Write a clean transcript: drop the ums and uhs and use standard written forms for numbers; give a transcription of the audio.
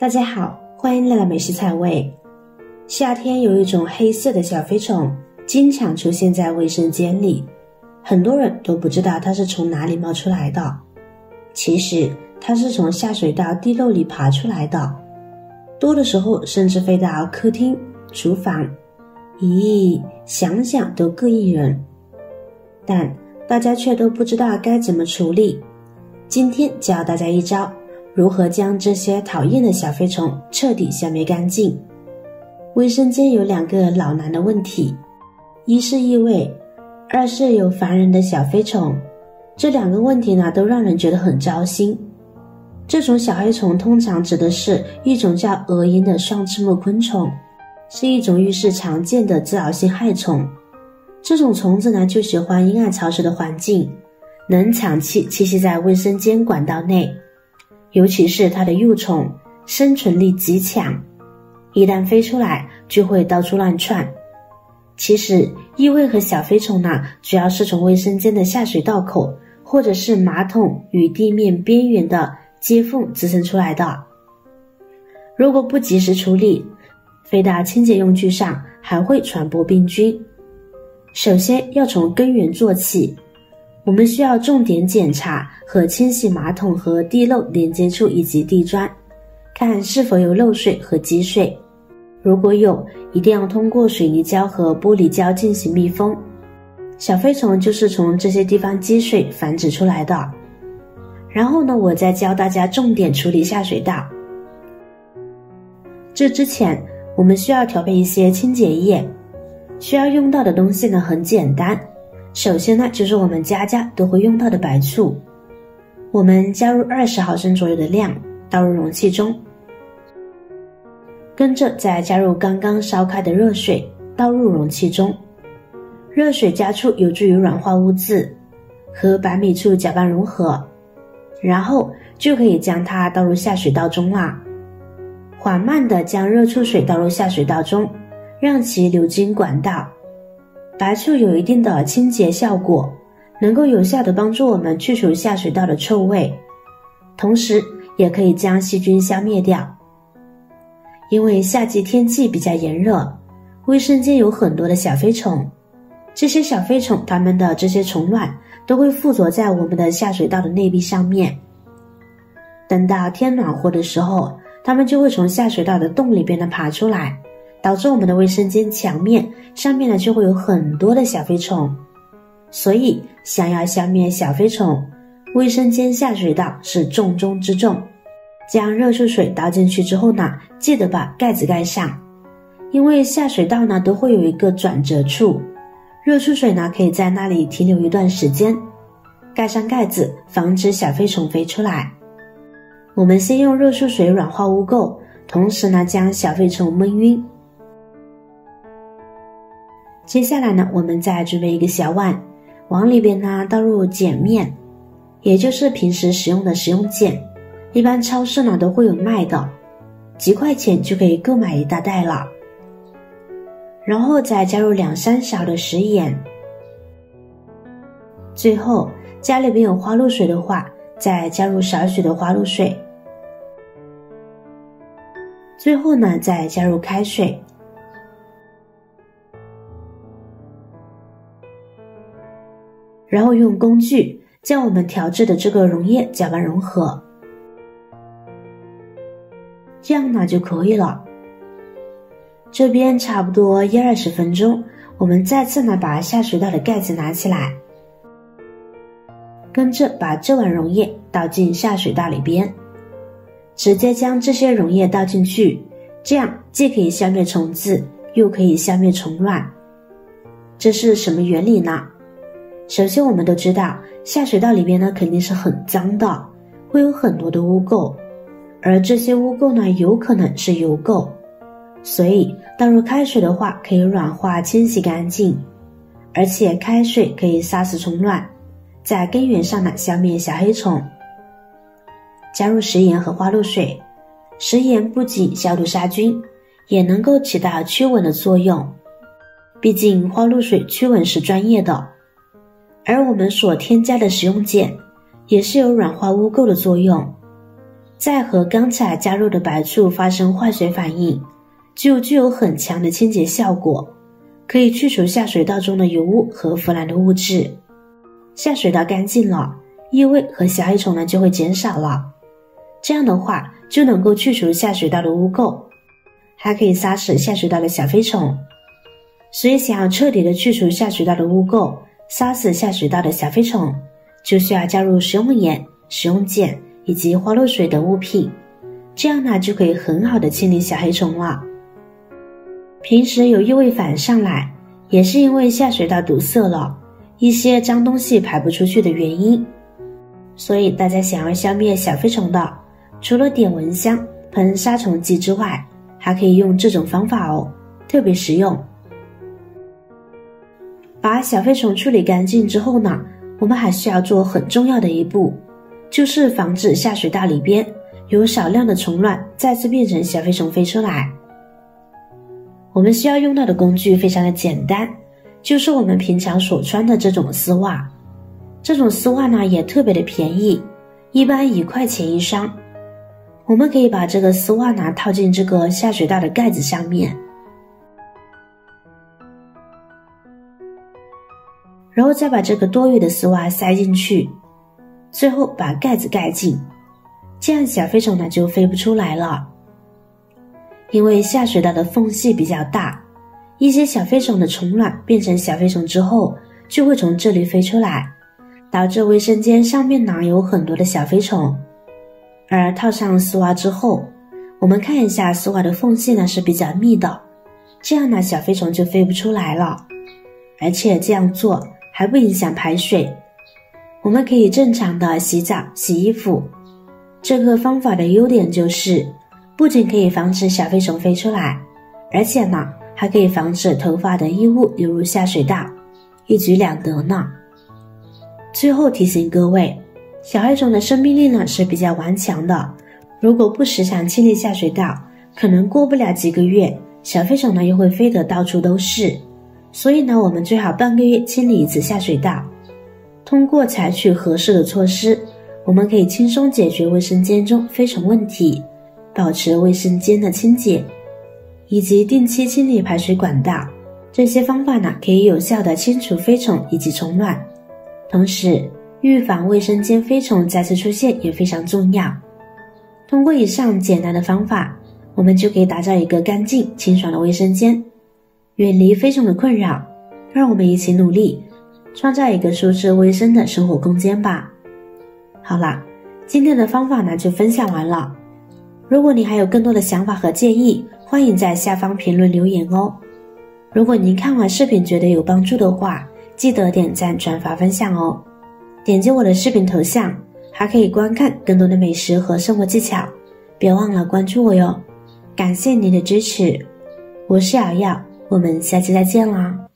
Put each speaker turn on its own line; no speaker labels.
大家好，欢迎来到美食菜味。夏天有一种黑色的小飞虫，经常出现在卫生间里，很多人都不知道它是从哪里冒出来的。其实它是从下水道地漏里爬出来的，多的时候甚至飞到客厅、厨房，咦，想想都膈应人。但大家却都不知道该怎么处理。今天教大家一招，如何将这些讨厌的小飞虫彻底消灭干净。卫生间有2个老难的问题，一是异味，二是有烦人的小飞虫。这2个问题呢，都让人觉得很糟心。这种小黑虫通常指的是一种叫蛾蝇的双翅目昆虫，是一种浴室常见的滋扰性害虫。这种虫子呢，就喜欢阴暗潮湿的环境，能长期栖息在卫生间管道内，尤其是它的幼虫生存力极强，一旦飞出来就会到处乱窜。其实异味和小飞虫呢，主要是从卫生间的下水道口或者是马桶与地面边缘的接缝滋生出来的。如果不及时处理，飞到清洁用具上还会传播病菌。首先要从根源做起，我们需要重点检查和清洗马桶和地漏连接处以及地砖，看是否有漏水和积水。如果有，一定要通过水泥胶和玻璃胶进行密封。小飞虫就是从这些地方积水繁殖出来的。然后呢，我再教大家重点处理下水道。这之前我们需要调配一些清洁液，需要用到的东西呢很简单。首先呢，就是我们家家都会用到的白醋，我们加入20毫升左右的量，倒入容器中，跟着再加入刚刚烧开的热水，倒入容器中。热水加醋有助于软化污渍，和白米醋搅拌融合，然后就可以将它倒入下水道中啦。缓慢地将热醋水倒入下水道中，让其流经管道。白醋有一定的清洁效果，能够有效地帮助我们去除下水道的臭味，同时也可以将细菌消灭掉。因为夏季天气比较炎热，卫生间有很多的小飞虫，这些小飞虫它们的这些虫卵都会附着在我们的下水道的内壁上面。等到天暖和的时候，它们就会从下水道的洞里边爬出来，导致我们的卫生间墙面上面呢就会有很多的小飞虫。所以想要消灭小飞虫，卫生间下水道是重中之重。将热醋水倒进去之后呢，记得把盖子盖上，因为下水道呢都会有一个转折处，热醋水呢可以在那里停留一段时间。盖上盖子，防止小飞虫飞出来。我们先用热醋水软化污垢，同时呢将小飞虫焖晕。接下来呢，我们再准备一个小碗，往里边呢倒入碱面，也就是平时使用的食用碱，一般超市呢都会有卖的，几块钱就可以购买一大袋了。然后再加入2-3勺的食盐，最后家里边有花露水的话，再加入少许的花露水，最后呢再加入开水，然后用工具将我们调制的这个溶液搅拌融合，这样呢就可以了。这边差不多1-20分钟，我们再次呢把下水道的盖子拿起来，跟着把这碗溶液倒进下水道里边，直接将这些溶液倒进去，这样既可以消灭虫子，又可以消灭虫卵。这是什么原理呢？首先我们都知道，下水道里边呢肯定是很脏的，会有很多的污垢，而这些污垢呢有可能是油垢，所以倒入开水的话可以软化清洗干净，而且开水可以杀死虫卵，在根源上呢消灭小黑虫。加入食盐和花露水，食盐不仅消毒杀菌，也能够起到驱蚊的作用，毕竟花露水驱蚊是专业的，而我们所添加的食用碱也是有软化污垢的作用。再和刚才加入的白醋发生化学反应，就具有很强的清洁效果，可以去除下水道中的油污和腐烂的物质。下水道干净了，异味和小黑虫呢就会减少了，这样的话就能够去除下水道的污垢，还可以杀死下水道的小飞虫。所以想要彻底的去除下水道的污垢，杀死下水道的小飞虫，就需要加入食用盐、食用碱以及花露水等物品，这样呢就可以很好的清理小黑虫了。平时有异味反上来，也是因为下水道堵塞了，一些脏东西排不出去的原因。所以大家想要消灭小飞虫的，除了点蚊香、喷杀虫剂之外，还可以用这种方法哦，特别实用。把小飞虫处理干净之后呢，我们还需要做很重要的一步，就是防止下水道里边有少量的虫卵再次变成小飞虫飞出来。我们需要用到的工具非常的简单，就是我们平常所穿的这种丝袜。这种丝袜呢也特别的便宜，一般1块钱一双。我们可以把这个丝袜呢套进这个下水道的盖子上面，然后再把这个多余的丝袜塞进去，最后把盖子盖紧，这样小飞虫呢就飞不出来了。因为下水道的缝隙比较大，一些小飞虫的虫卵变成小飞虫之后，就会从这里飞出来，导致卫生间上面呢有很多的小飞虫。而套上丝袜之后，我们看一下丝袜的缝隙呢是比较密的，这样呢小飞虫就飞不出来了。而且这样做还不影响排水，我们可以正常的洗澡、洗衣服。这个方法的优点就是不仅可以防止小飞虫飞出来，而且呢还可以防止头发的异物流入下水道，一举两得呢。最后提醒各位，小黑虫的生命力呢是比较顽强的，如果不时常清理下水道，可能过不了几个月，小飞虫呢又会飞得到处都是。所以呢，我们最好半个月清理一次下水道。通过采取合适的措施，我们可以轻松解决卫生间中飞虫问题，保持卫生间的清洁，以及定期清理排水管道。这些方法呢，可以有效的清除飞虫以及虫卵，同时预防卫生间飞虫再次出现也非常重要。通过以上简单的方法，我们就可以打造一个干净清爽的卫生间，远离飞虫的困扰。让我们一起努力，创造一个舒适卫生的生活空间吧。好了，今天的方法呢就分享完了。如果你还有更多的想法和建议，欢迎在下方评论留言哦。如果您看完视频觉得有帮助的话，记得点赞、转发、分享哦。点击我的视频头像，还可以观看更多的美食和生活技巧。别忘了关注我哟。感谢您的支持，我是瑶瑶，我们下期再见啦。